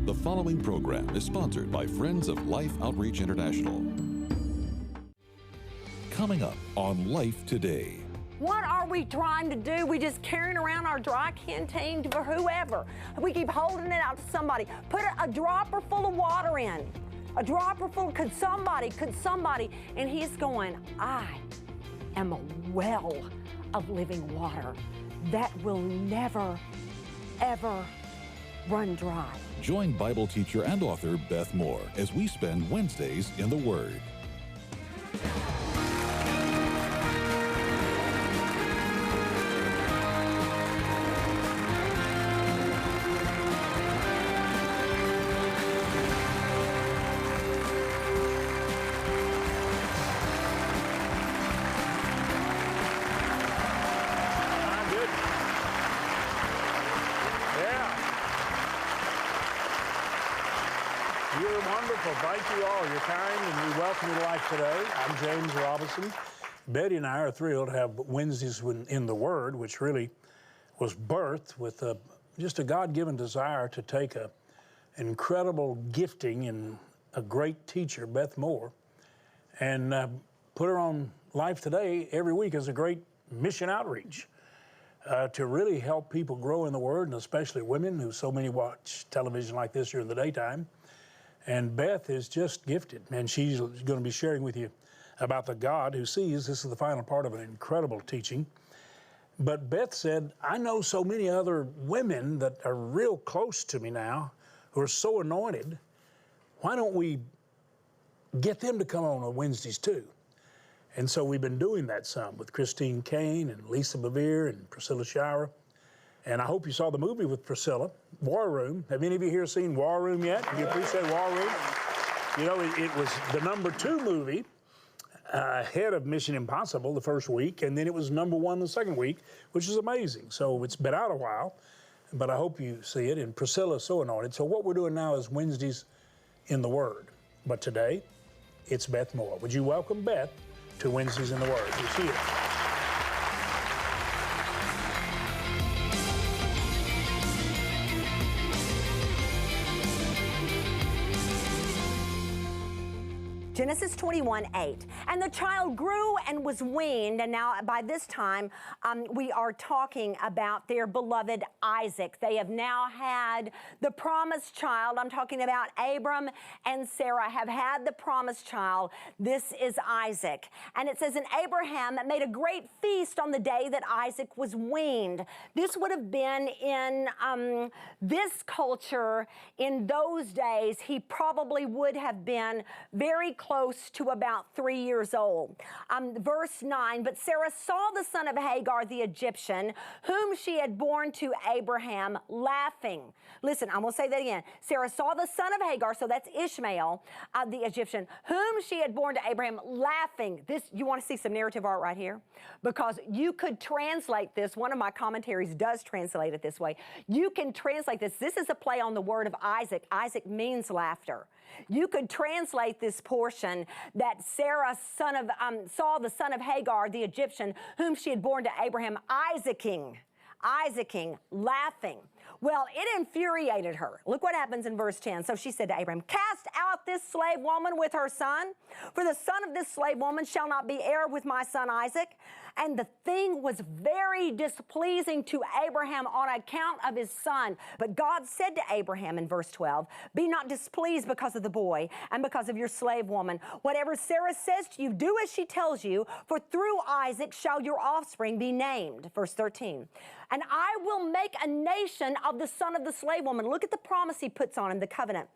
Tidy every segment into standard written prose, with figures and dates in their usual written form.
The following program is sponsored by Friends of Life Outreach International. Coming up on Life Today. What are we trying to do? We just carrying around our dry canteen for whoever. We keep holding it out to somebody. Put a dropper full of water in. A dropper full, could somebody? And he's going, I am a well of living water that will never, ever run dry. Join Bible teacher and author Beth Moore as we spend Wednesdays in the Word. Thank you all. You're kind, and we welcome you to Life Today. I'm James Robinson. Betty and I are thrilled to have Wednesdays in the Word, which really was birthed with just a God-given desire to take an incredible gifting and a great teacher, Beth Moore, and put her on Life Today every week as a great mission outreach to really help people grow in the Word, and especially women who so many watch television like this during the daytime. And Beth is just gifted, and she's going to be sharing with you about the God who sees. This is the final part of an incredible teaching. But Beth said, I know so many other women that are real close to me now who are so anointed. Why don't we get them to come on Wednesdays too? And so we've been doing that some with Christine Kane and Lisa Bevere and Priscilla Shire. And I hope you saw the movie with Priscilla, War Room. Have any of you here seen War Room yet? Do you appreciate War Room? You know, it was the #2 movie ahead of Mission Impossible the first week, and then it was #1 the second week, which is amazing. So it's been out a while, but I hope you see it. And Priscilla is so anointed. So what we're doing now is Wednesdays in the Word. But today, it's Beth Moore. Would you welcome Beth to Wednesdays in the Word? Here she is. Genesis 21:8. And the child grew and was weaned, and now by this time we are talking about their beloved Isaac. They have now had the promised child. I'm talking about Abram and Sarah have had the promised child. This is Isaac. And it says, and Abraham made a great feast on the day that Isaac was weaned. This would have been in this culture in those days. He probably would have been very close to about 3 years old. Verse 9, but Sarah saw the son of Hagar, the Egyptian, whom she had borne to Abraham, laughing. Listen, I'm going to say that again. Sarah saw the son of Hagar, so that's Ishmael, the Egyptian, whom she had borne to Abraham, laughing. This, you want to see some narrative art right here? Because you could translate this. One of my commentaries does translate it this way. You can translate this. This is a play on the word of Isaac. Isaac means laughter. You could translate this portion that Sarah saw the son of Hagar, the Egyptian, whom she had borne to Abraham, Isaacing, laughing. Well, it infuriated her. Look what happens in verse 10. So she said to Abraham, cast out this slave woman with her son, for the son of this slave woman shall not be heir with my son Isaac. And the thing was very displeasing to Abraham on account of his son. But God said to Abraham in verse 12, be not displeased because of the boy and because of your slave woman. Whatever Sarah says to you, do as she tells you, for through Isaac shall your offspring be named. Verse 13. And I will make a nation of the son of the slave woman. Look at the promise he puts on him, the covenant.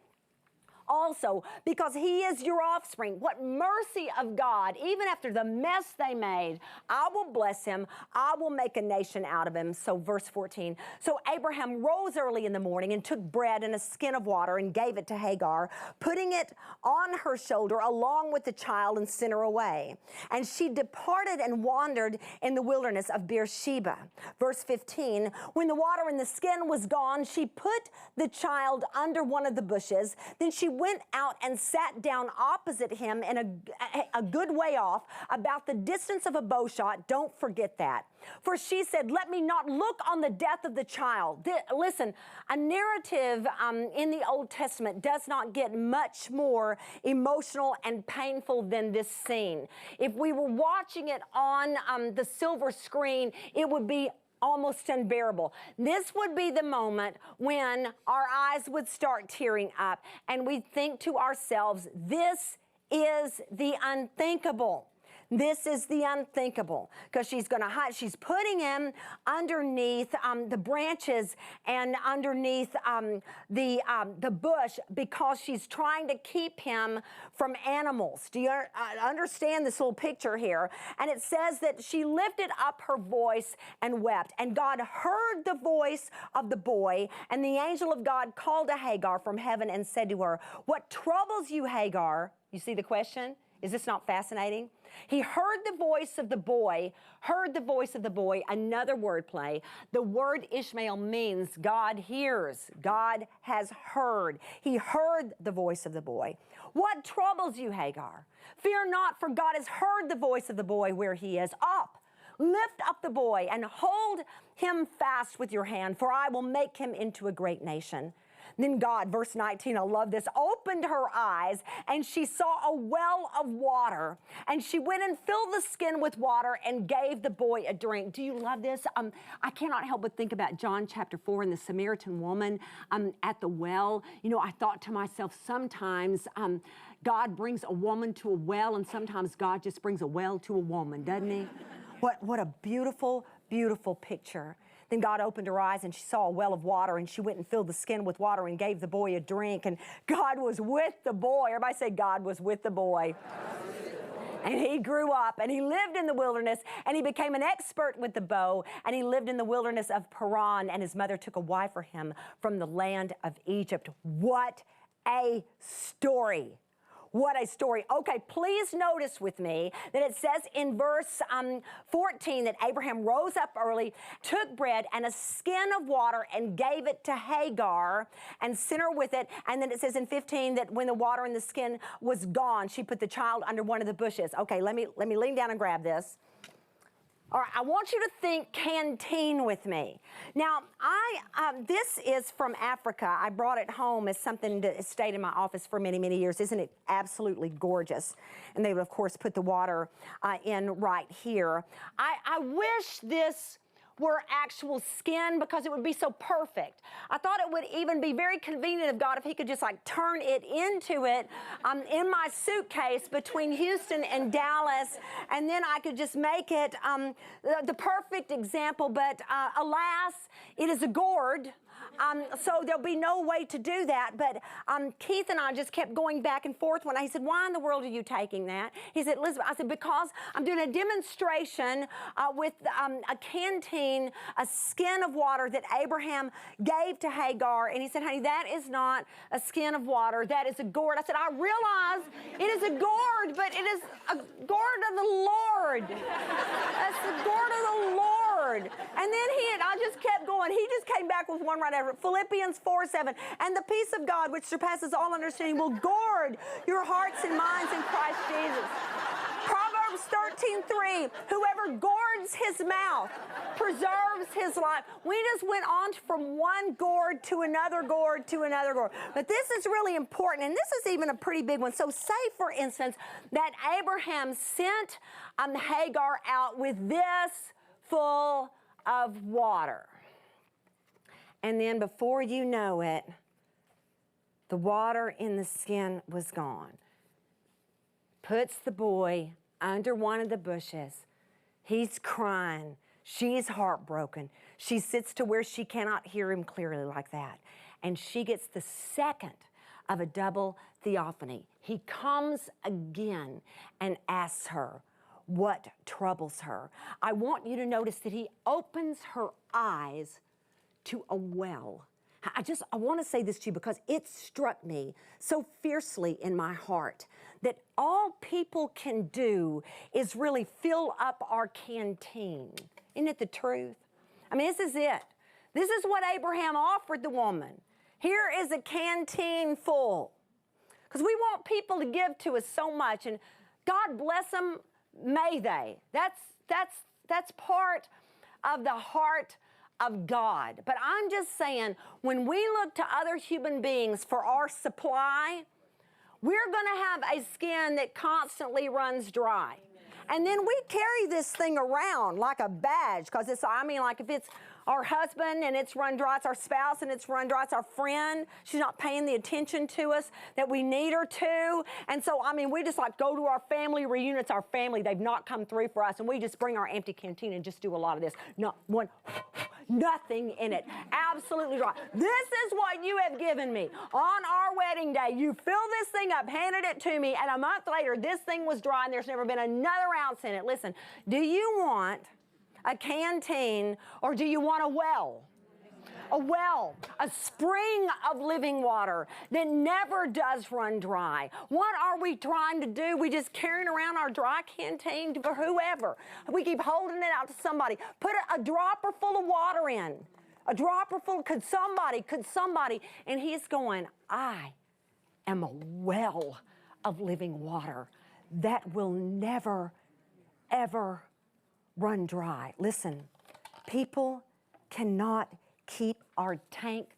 Also, because he is your offspring. What mercy of God, even after the mess they made, I will bless him. I will make a nation out of him. So verse 14. So Abraham rose early in the morning and took bread and a skin of water and gave it to Hagar, putting it on her shoulder along with the child and sent her away. And she departed and wandered in the wilderness of Beersheba. Verse 15. When the water in the skin was gone, she put the child under one of the bushes. Then she went out and sat down opposite him in a good way off, about the distance of a bow shot. Don't forget that. For she said, let me not look on the death of the child. Listen, a narrative in the Old Testament does not get much more emotional and painful than this scene. If we were watching it on the silver screen, it would be almost unbearable. This would be the moment when our eyes would start tearing up and we'd think to ourselves, this is the unthinkable. This is the unthinkable, because she's going to hide. She's putting him underneath the branches and underneath the bush, because she's trying to keep him from animals. Do you understand this little picture here? And it says that she lifted up her voice and wept. And God heard the voice of the boy, and the angel of God called to Hagar from heaven and said to her, what troubles you, Hagar? You see the question? Is this not fascinating? He heard the voice of the boy, another word play. The word Ishmael means God hears. God has heard. He heard the voice of the boy. What troubles you, Hagar? Fear not, for God has heard the voice of the boy where he is. Up, lift up the boy and hold him fast with your hand, for I will make him into a great nation. Then God, verse 19, I love this, opened her eyes, and she saw a well of water. And she went and filled the skin with water and gave the boy a drink. Do you love this? I cannot help but think about John chapter 4 and the Samaritan woman at the well. You know, I thought to myself, sometimes God brings a woman to a well, and sometimes God just brings a well to a woman, doesn't he? What a beautiful, beautiful picture. Then God opened her eyes, and she saw a well of water, and she went and filled the skin with water and gave the boy a drink. And God was with the boy. Everybody say, God was with the boy. And he grew up, and he lived in the wilderness, and he became an expert with the bow, and he lived in the wilderness of Paran, and his mother took a wife for him from the land of Egypt. What a story. What a story. Okay, please notice with me that it says in verse 14 that Abraham rose up early, took bread and a skin of water and gave it to Hagar and sent her with it. And then it says in 15 that when the water in the skin was gone, she put the child under one of the bushes. Okay, let me lean down and grab this. All right, I want you to think canteen with me. Now, this is from Africa. I brought it home as something that stayed in my office for many, many years. Isn't it absolutely gorgeous? And they would, of course, put the water in right here. I wish this were actual skin, because it would be so perfect. I thought it would even be very convenient of God if he could just like turn it into it in my suitcase between Houston and Dallas, and then I could just make it the perfect example, but alas, it is a gourd. So there'll be no way to do that. But Keith and I just kept going back and forth when he said, why in the world are you taking that? He said, Elizabeth, I said, because I'm doing a demonstration with a canteen, a skin of water that Abraham gave to Hagar. And he said, honey, that is not a skin of water. That is a gourd. I said, I realize it is a gourd, but it is a gourd of the Lord. That's the gourd of the Lord. And then I just kept going. He just came back with one right after. Philippians 4:7. And the peace of God, which surpasses all understanding, will guard your hearts and minds in Christ Jesus. Proverbs 13:3. Whoever guards his mouth preserves his life. We just went on from one gourd to another gourd to another gourd. But this is really important, and this is even a pretty big one. So say, for instance, that Abraham sent Hagar out with this full of water. And then before you know it, the water in the skin was gone. Puts the boy under one of the bushes. He's crying. She's heartbroken. She sits to where she cannot hear him clearly like that. And she gets the second of a double theophany. He comes again and asks her what troubles her. I want you to notice that he opens her eyes to a well. I want to say this to you because it struck me so fiercely in my heart that all people can do is really fill up our canteen. Isn't it the truth? I mean, this is it. This is what Abraham offered the woman. Here is a canteen full. Because we want people to give to us so much, and God bless them, may they. That's part of the heart of God. But I'm just saying, when we look to other human beings for our supply, we're going to have a skin that constantly runs dry. And then we carry this thing around like a badge, because it's, I mean, like if it's our husband and it's run dry, it's our spouse and it's run dry, it's our friend, she's not paying the attention to us that we need her to. And so, I mean, we just like go to our family reunion, it's our family, they've not come through for us, and we just bring our empty canteen and just do a lot of this. Nothing in it, absolutely dry. This is what you have given me. On our wedding day, you filled this thing up, handed it to me, and a month later, this thing was dry and there's never been another ounce in it. Listen, do you want a canteen, or do you want a well? A well, a spring of living water that never does run dry. What are we trying to do? We just carrying around our dry canteen for whoever. We keep holding it out to somebody. Put a dropper full of water in. A dropper full, could somebody, and he's going, I am a well of living water that will never, ever run dry. Listen, people cannot keep our tank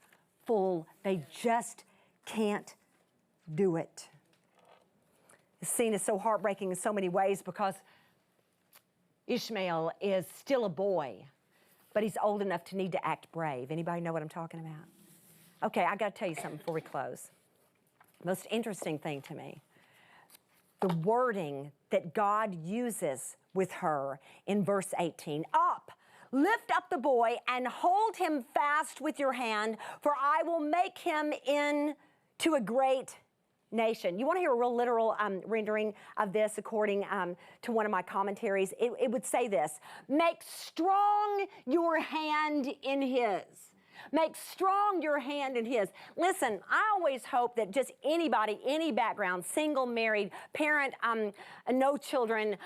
full. They just can't do it. The scene is so heartbreaking in so many ways because Ishmael is still a boy, but he's old enough to need to act brave. Anybody know what I'm talking about? Okay, I got to tell you something before we close. Most interesting thing to me, the wording that God uses with her in verse 18. Up, lift up the boy and hold him fast with your hand, for I will make him into a great nation. You want to hear a real literal rendering of this according to one of my commentaries? It would say this: make strong your hand in his. Make strong your hand in his. Listen, I always hope that just anybody, any background, single, married, parent, no children,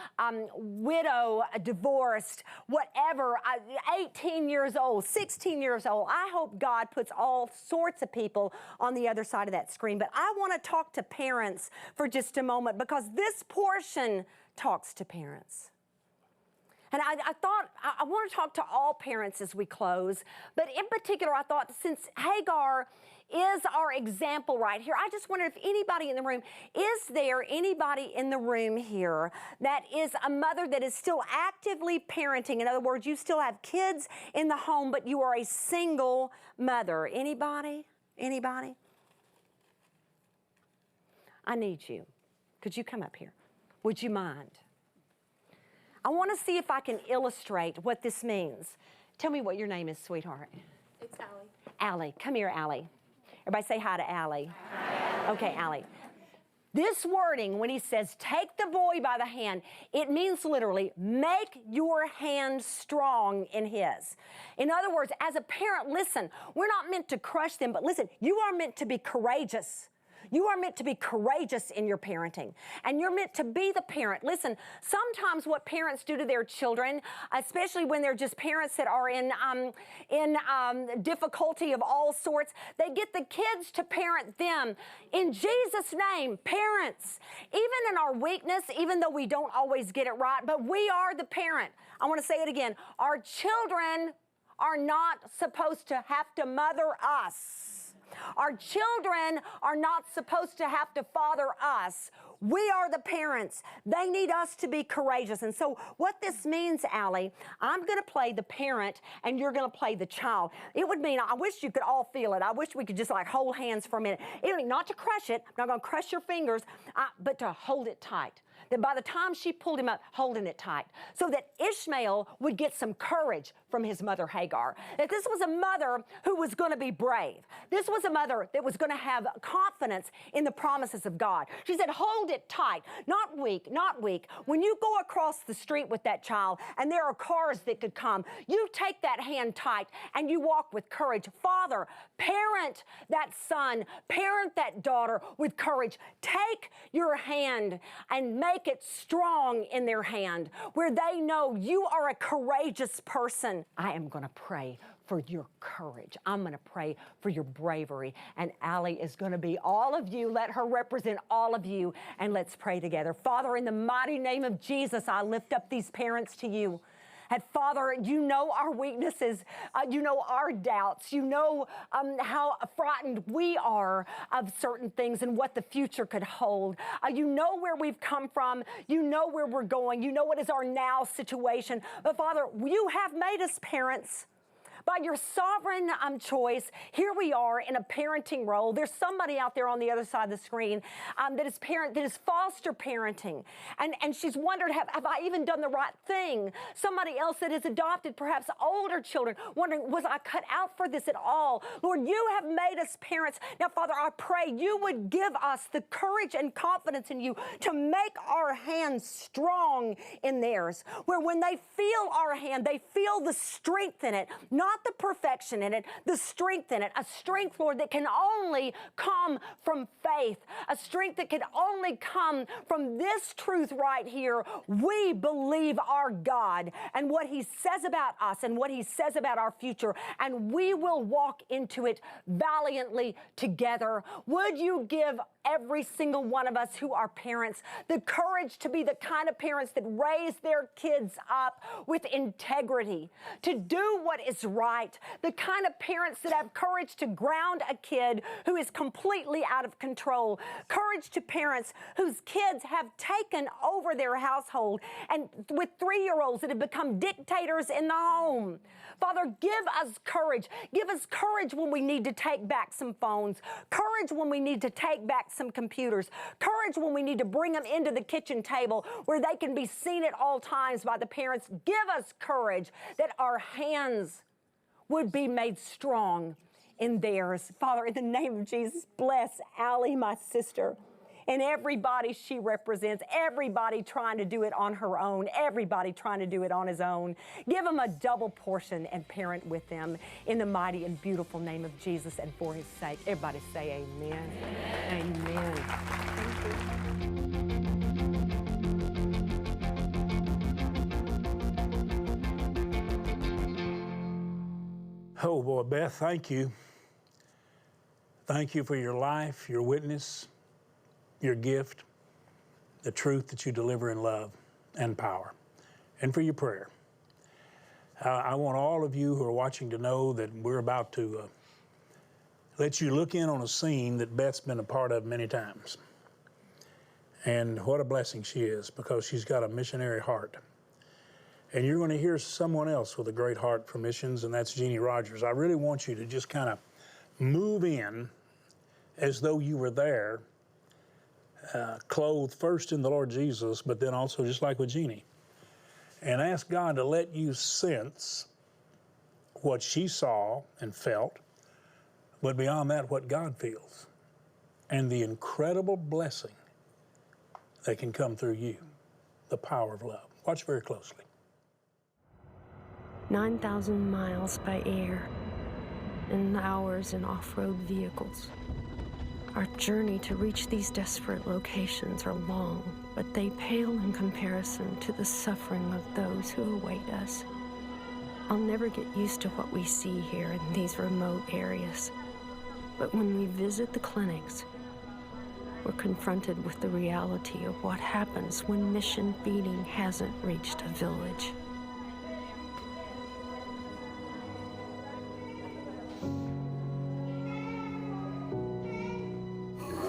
widow, divorced, whatever, 18 years old, 16 years old, I hope God puts all sorts of people on the other side of that screen. But I want to talk to parents for just a moment, because this portion talks to parents. And I thought, I want to talk to all parents as we close, but in particular, I thought since Hagar is our example right here, I just wondered if anybody in the room, is there anybody in the room here that is a mother that is still actively parenting? In other words, you still have kids in the home, but you are a single mother. Anybody? Anybody? I need you. Could you come up here? Would you mind? I want to see if I can illustrate what this means. Tell me what your name is, sweetheart. It's Allie. Allie. Come here, Allie. Everybody say hi to Allie. Hi. Okay, Allie. This wording, when he says, take the boy by the hand, it means literally, make your hand strong in his. In other words, as a parent, listen, we're not meant to crush them, but listen, you are meant to be courageous. You are meant to be courageous in your parenting, and you're meant to be the parent. Listen, sometimes what parents do to their children, especially when they're just parents that are in difficulty of all sorts, they get the kids to parent them. In Jesus' name, parents, even in our weakness, even though we don't always get it right, but we are the parent. I want to say it again. Our children are not supposed to have to mother us. Our children are not supposed to have to father us. We are the parents. They need us to be courageous. And so what this means, Allie, I'm going to play the parent and you're going to play the child. It would mean, I wish you could all feel it. I wish we could just like hold hands for a minute. It would mean not to crush it. I'm not going to crush your fingers, but to hold it tight. That by the time she pulled him up, holding it tight, so that Ishmael would get some courage from his mother Hagar. That this was a mother who was going to be brave. This was a mother that was going to have confidence in the promises of God. She said, hold it tight, not weak, not weak. When you go across the street with that child and there are cars that could come, you take that hand tight and you walk with courage. Father, parent that son, parent that daughter with courage. Take your hand and make it strong in their hand, where they know you are a courageous person. I am going to pray for your courage. I'm going to pray for your bravery. And Allie is going to be all of you. Let her represent all of you. And let's pray together. Father, in the mighty name of Jesus, I lift up these parents to you. And Father, you know our weaknesses, you know our doubts, you know how frightened we are of certain things and what the future could hold. You know where we've come from, you know where we're going, you know what is our now situation. But Father, you have made us parents. By your sovereign choice, here we are in a parenting role. There's somebody out there on the other side of the screen that is foster parenting. And she's wondered, have I even done the right thing? Somebody else that has adopted perhaps older children, wondering, was I cut out for this at all? Lord, you have made us parents. Now, Father, I pray you would give us the courage and confidence in you to make our hands strong in theirs, where when they feel our hand, they feel the strength in it, not the perfection in it, the strength in it, a strength, Lord, that can only come from faith, a strength that can only come from this truth right here. We believe our God and what he says about us and what he says about our future, and we will walk into it valiantly together. Would you give every single one of us who are parents the courage to be the kind of parents that raise their kids up with integrity, to do what is right, the kind of parents that have courage to ground a kid who is completely out of control, courage to parents whose kids have taken over their household, and with 3-year-olds that have become dictators in the home. Father, give us courage. Give us courage when we need to take back some phones, courage when we need to take back some computers, courage when we need to bring them into the kitchen table where they can be seen at all times by the parents. Give us courage that our hands would be made strong in theirs. Father, in the name of Jesus, bless Allie, my sister, and everybody she represents, everybody trying to do it on her own, everybody trying to do it on his own. Give them a double portion and parent with them in the mighty and beautiful name of Jesus and for his sake. Everybody say amen. Amen. Oh boy, Beth, thank you. Thank you for your life, your witness, your gift, the truth that you deliver in love and power, and for your prayer. I want all of you who are watching to know that we're about to let you look in on a scene that Beth's been a part of many times. And what a blessing she is, because she's got a missionary heart. And you're going to hear someone else with a great heart for missions, and that's Jeannie Rogers. I really want you to just kind of move in as though you were there, clothed first in the Lord Jesus, but then also just like with Jeannie. And ask God to let you sense what she saw and felt, but beyond that, what God feels, and the incredible blessing that can come through you, the power of love. Watch very closely. 9,000 miles by air and hours in off-road vehicles. Our journey to reach these desperate locations are long, but they pale in comparison to the suffering of those who await us. I'll never get used to what we see here in these remote areas, but when we visit the clinics, we're confronted with the reality of what happens when mission feeding hasn't reached a village.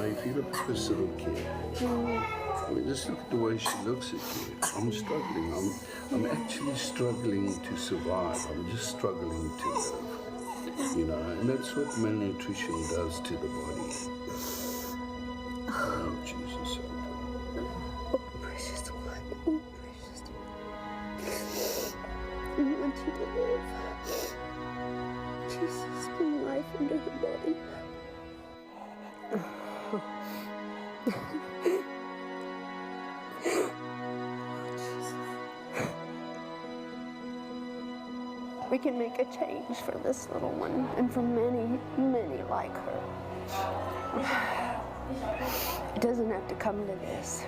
If you look at this little kid, I mean, just look at the way she looks at you. I'm struggling. I'm actually struggling to survive. I'm just struggling to live. You know, and that's what malnutrition does to the body. Oh, Jesus. Oh, precious one. Oh, precious one. We want you to live. Jesus, bring life into her body. We can make a change for this little one and for many, many like her. It doesn't have to come to this.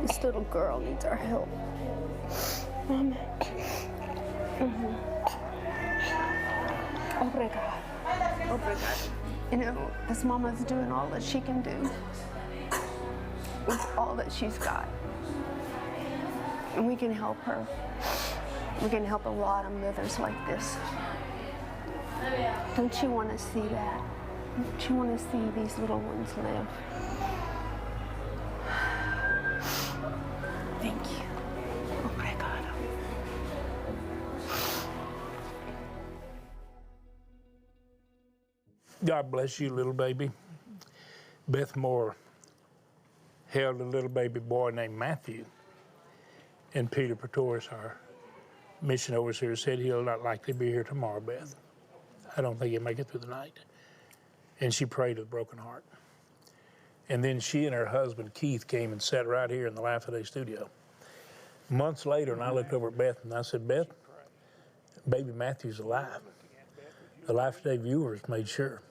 This little girl needs our help. Mama. Obrigado. Obrigado. You know, this mama's doing all that she can do with all that she's got. And we can help her. We can help a lot of mothers like this. Don't you want to see that? Don't you want to see these little ones live? Thank you. Obrigado. God bless you, little baby. Beth Moore held a little baby boy named Matthew. And Peter Pretorius, our mission overseer, said he'll not likely be here tomorrow, Beth. I don't think he'll make it through the night. And she prayed with a broken heart. And then she and her husband, Keith, came and sat right here in the Life Today studio. Months later, and I looked over at Beth and I said, Beth, baby Matthew's alive. The Life Today viewers made sure.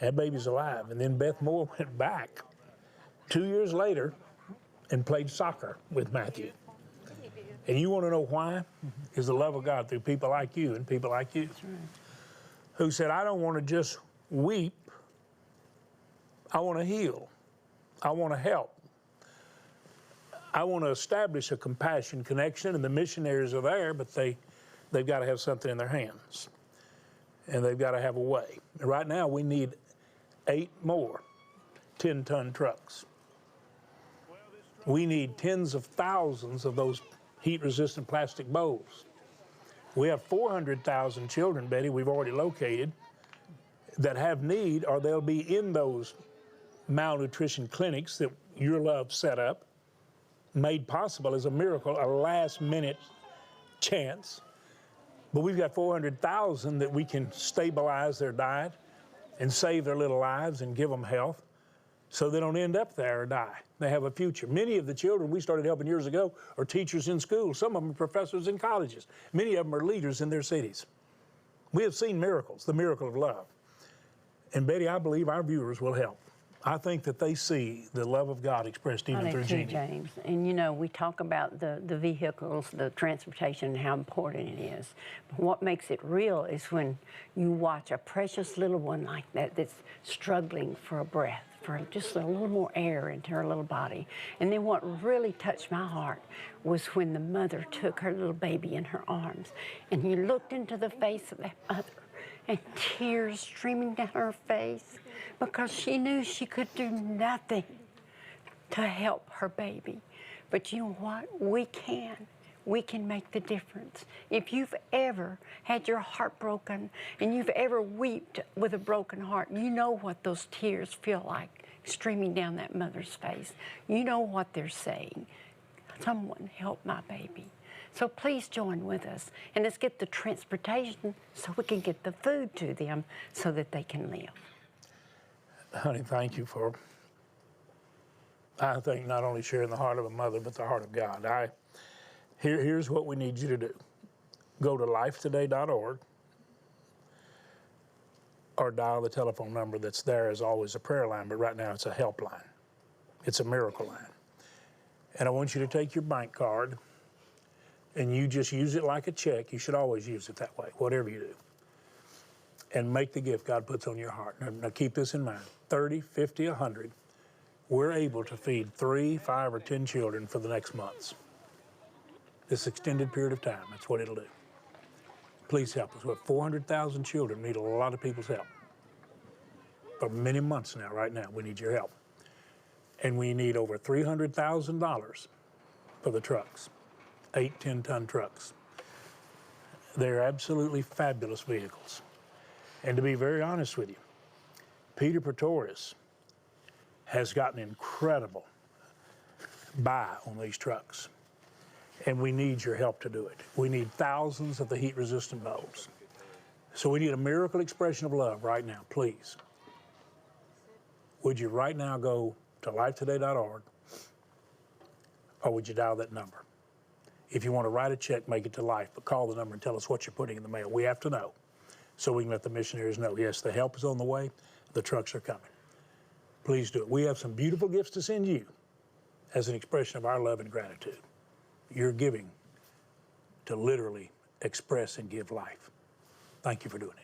That baby's alive. And then Beth Moore went back 2 years later and played soccer with Matthew. And you want to know why? Is the love of God through people like you and people like you. That's right. Who said, I don't want to just weep. I want to heal. I want to help. I want to establish a compassion connection, and the missionaries are there, but they've got to have something in their hands. And they've got to have a way. And right now, we need 8 more 10-ton trucks. We need tens of thousands of those heat-resistant plastic bowls. We have 400,000 children, Betty, we've already located, that have need, or they'll be in those malnutrition clinics that your love set up, made possible as a miracle, a last-minute chance. But we've got 400,000 that we can stabilize their diet and save their little lives and give them health so they don't end up there or die. They have a future. Many of the children we started helping years ago are teachers in schools. Some of them are professors in colleges. Many of them are leaders in their cities. We have seen miracles, the miracle of love. And Betty, I believe our viewers will help. I think that they see the love of God expressed even through Jeannie. James. And you know, we talk about the vehicles, the transportation, and how important it is. But what makes it real is when you watch a precious little one like that that's struggling for a breath, for just a little more air into her little body. And then what really touched my heart was when the mother took her little baby in her arms and you looked into the face of that mother and tears streaming down her face because she knew she could do nothing to help her baby. But you know what? We can. We can make the difference. If you've ever had your heart broken and you've ever wept with a broken heart, you know what those tears feel like streaming down that mother's face. You know what they're saying. Someone help my baby. So please join with us and let's get the transportation so we can get the food to them so that they can live. Honey, thank you for, I think, not only sharing the heart of a mother, but the heart of God. Here's what we need you to do. Go to lifetoday.org or dial the telephone number that's there as always a prayer line, but right now it's a helpline. It's a miracle line. And I want you to take your bank card and you just use it like a check. You should always use it that way, whatever you do. And make the gift God puts on your heart. Now keep this in mind, 30, 50, 100, we're able to feed 3, 5, or 10 children for the next months. This extended period of time, that's what it'll do. Please help us. We have 400,000 children need a lot of people's help. For many months now, right now, we need your help. And we need over $300,000 for the trucks, 8 10-ton trucks. They're absolutely fabulous vehicles. And to be very honest with you, Peter Pretorius has gotten incredible buy on these trucks. And we need your help to do it. We need thousands of the heat-resistant bowls. So we need a miracle expression of love right now, please. Would you right now go to lifetoday.org or would you dial that number? If you want to write a check, make it to Life, but call the number and tell us what you're putting in the mail. We have to know so we can let the missionaries know, yes, the help is on the way, the trucks are coming. Please do it. We have some beautiful gifts to send you. as an expression of our love and gratitude. You're giving to literally express and give life. Thank you for doing it.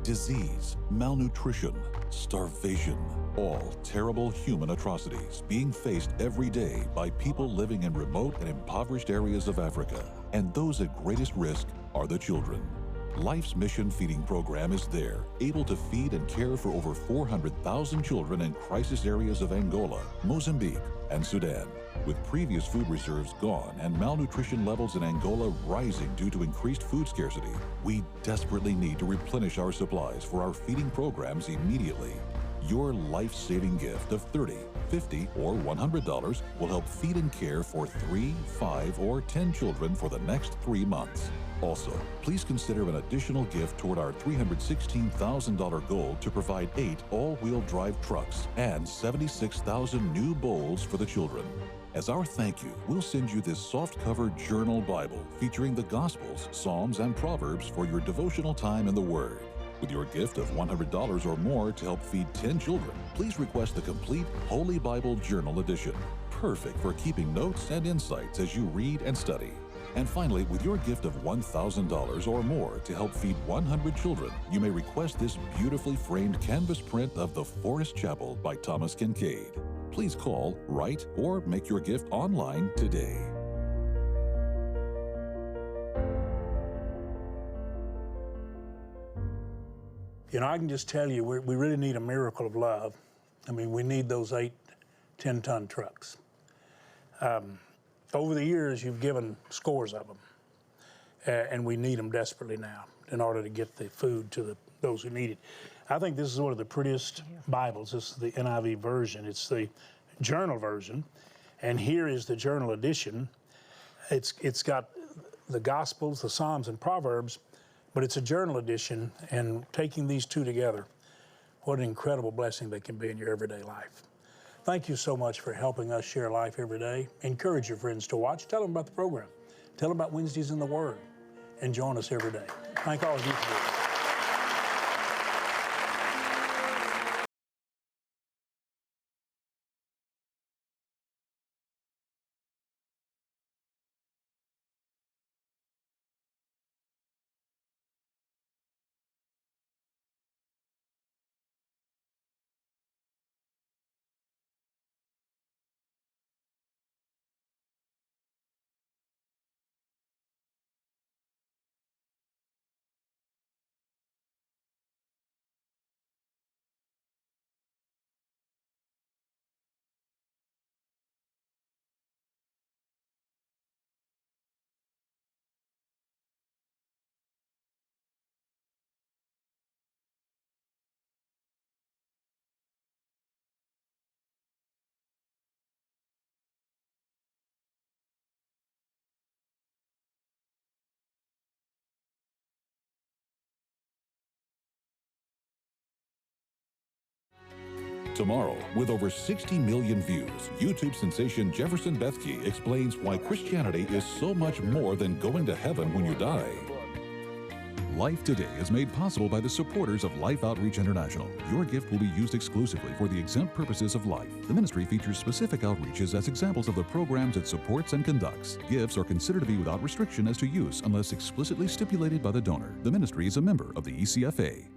Disease, malnutrition, starvation, all terrible human atrocities being faced every day by people living in remote and impoverished areas of Africa. And those at greatest risk are the children. Life's Mission Feeding Program is there, able to feed and care for over 400,000 children in crisis areas of Angola, Mozambique, and Sudan. With previous food reserves gone and malnutrition levels in Angola rising due to increased food scarcity, we desperately need to replenish our supplies for our feeding programs immediately. Your life-saving gift of $30, $50, or $100 will help feed and care for 3, 5, or 10 children for the next 3 months. Also, please consider an additional gift toward our $316,000 goal to provide 8 all-wheel drive trucks and 76,000 new bowls for the children. As our thank you, we'll send you this soft-cover journal Bible featuring the Gospels, Psalms, and Proverbs for your devotional time in the Word. With your gift of $100 or more to help feed 10 children, please request the complete Holy Bible Journal Edition, perfect for keeping notes and insights as you read and study. And finally, with your gift of $1,000 or more to help feed 100 children, you may request this beautifully framed canvas print of The Forest Chapel by Thomas Kincaid. Please call, write, or make your gift online today. You know, I can just tell you, we really need a miracle of love. I mean, we need those 8 10-ton trucks. Over the years, you've given scores of them, and we need them desperately now in order to get the food to those who need it. I think this is one of the prettiest Bibles. This is the NIV version. It's the journal version, and here is the journal edition. It's got the Gospels, the Psalms, and Proverbs, but it's a journal edition, and taking these two together, what an incredible blessing they can be in your everyday life. Thank you so much for helping us share life every day. Encourage your friends to watch. Tell them about the program. Tell them about Wednesdays in the Word, and join us every day. Thank all of you for doing it. Tomorrow, with over 60 million views, YouTube sensation Jefferson Bethke explains why Christianity is so much more than going to heaven when you die. Life Today is made possible by the supporters of Life Outreach International. Your gift will be used exclusively for the exempt purposes of life. The ministry features specific outreaches as examples of the programs it supports and conducts. Gifts are considered to be without restriction as to use unless explicitly stipulated by the donor. The ministry is a member of the ECFA.